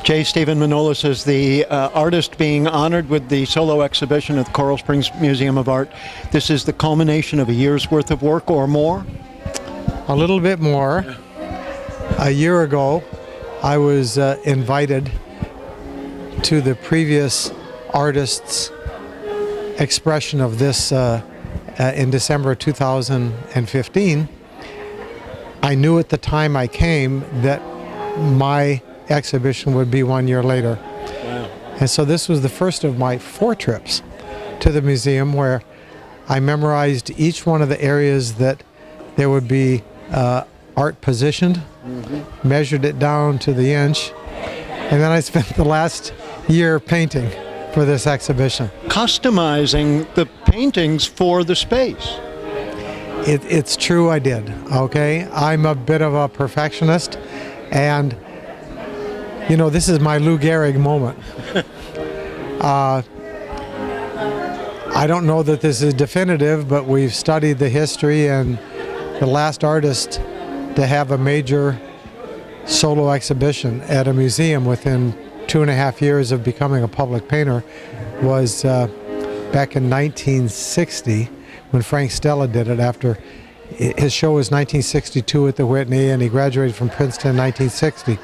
J. Stephen Manolis is the artist being honored with the solo exhibition at the Coral Springs Museum of Art. This is the culmination of a year's worth of work or more? A little bit more. A year ago, I was invited to the previous artist's expression of this in December 2015. I knew at the time I came that my exhibition would be 1 year later. Wow. And so this was the first of my 4 trips to the museum, where I memorized each one of the areas that there would be art positioned, measured it down to the inch, and then I spent the last year painting for this exhibition. Customizing the paintings for the space. It's true, I did, okay? I'm a bit of a perfectionist, and you know, this is my Lou Gehrig moment. I don't know that this is definitive, but we've studied the history, and the last artist to have a major solo exhibition at a museum within 2.5 years of becoming a public painter was back in 1960 when Frank Stella did it. After his show was 1962 at the Whitney, and he graduated from Princeton in 1960.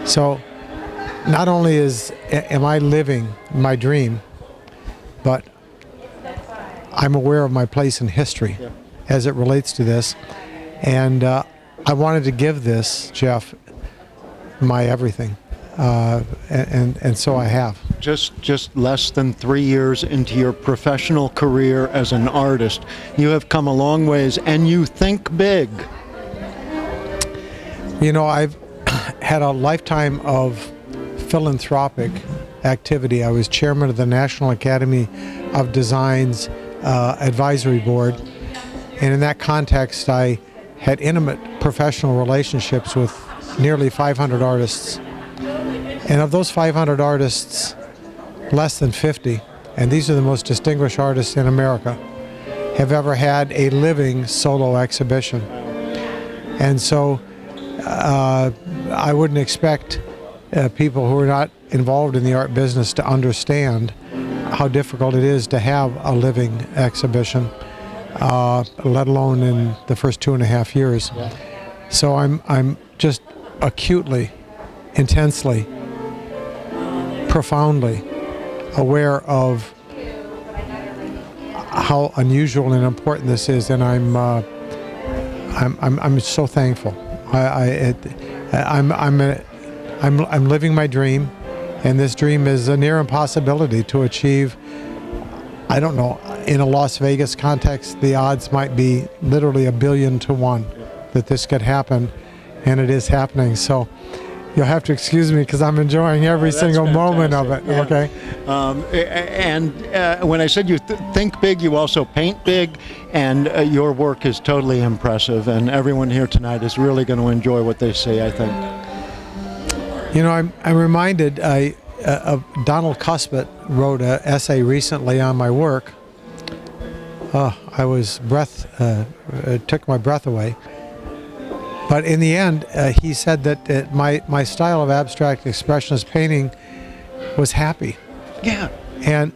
So not only am I living my dream, but I'm aware of my place in history as it relates to this. And I wanted to give this, Jeff, my everything. And so I have. Just less than 3 years into your professional career as an artist, you have come a long ways, and you think big. You know, I've had a lifetime of philanthropic activity. I was chairman of the National Academy of Design's advisory board, and in that context I had intimate professional relationships with nearly 500 artists. And of those 500 artists, less than 50, and these are the most distinguished artists in America, have ever had a living solo exhibition. And so I wouldn't expect people who are not involved in the art business to understand how difficult it is to have a living exhibition, let alone in the first 2.5 years. Yeah. So I'm just acutely, intensely, profoundly aware of how unusual and important this is, and I'm so thankful. I'm living my dream, and this dream is a near impossibility to achieve. I don't know, in a Las Vegas context, the odds might be literally 1 billion to 1 that this could happen, and it is happening. So you'll have to excuse me because I'm enjoying every single moment of it. Yeah. Okay. And when I said you think big, you also paint big, and your work is totally impressive, and everyone here tonight is really going to enjoy what they see, I think. You know, I'm reminded of Donald Cuspit wrote an essay recently on my work. I was it took my breath away. But in the end, he said that my style of abstract expressionist painting was happy. Yeah. And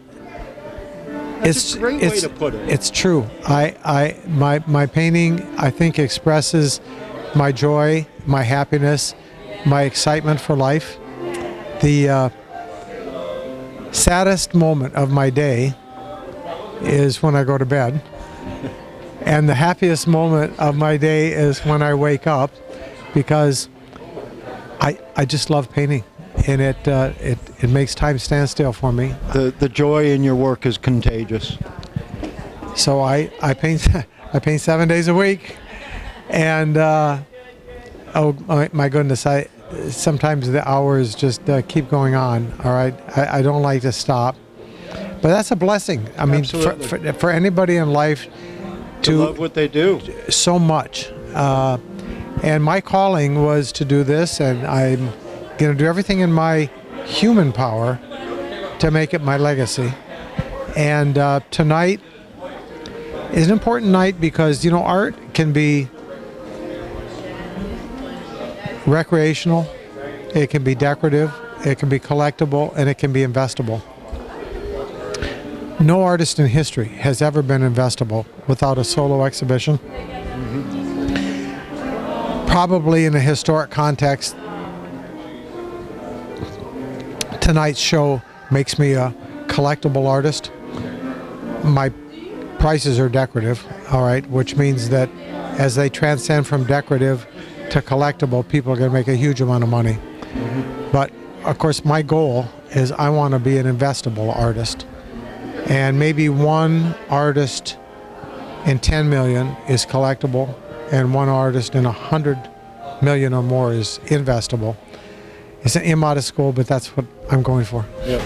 That's a great way to put it. It's true. My painting, I think, expresses my joy, my happiness, my excitement for life. The saddest moment of my day is when I go to bed. And the happiest moment of my day is when I wake up, because I just love painting, and it makes time stand still for me. The joy in your work is contagious. So I paint I paint 7 days a week, and oh my goodness, sometimes the hours just keep going on. All right, I don't like to stop, but that's a blessing. I mean, for anybody in life to love what they do so much, and my calling was to do this, and I'm going to do everything in my human power to make it my legacy. And tonight is an important night because, you know, art can be recreational, it can be decorative, it can be collectible, and it can be investable. No artist in history has ever been investable without a solo exhibition. Probably in a historic context, tonight's show makes me a collectible artist. My prices are decorative, all right, which means that as they transcend from decorative to collectible, people are going to make a huge amount of money. But of course, my goal is I want to be an investable artist. And maybe one artist in 10 million is collectible, and one artist in 100 million or more is investable. It's an immodest goal, but that's what I'm going for. Yep.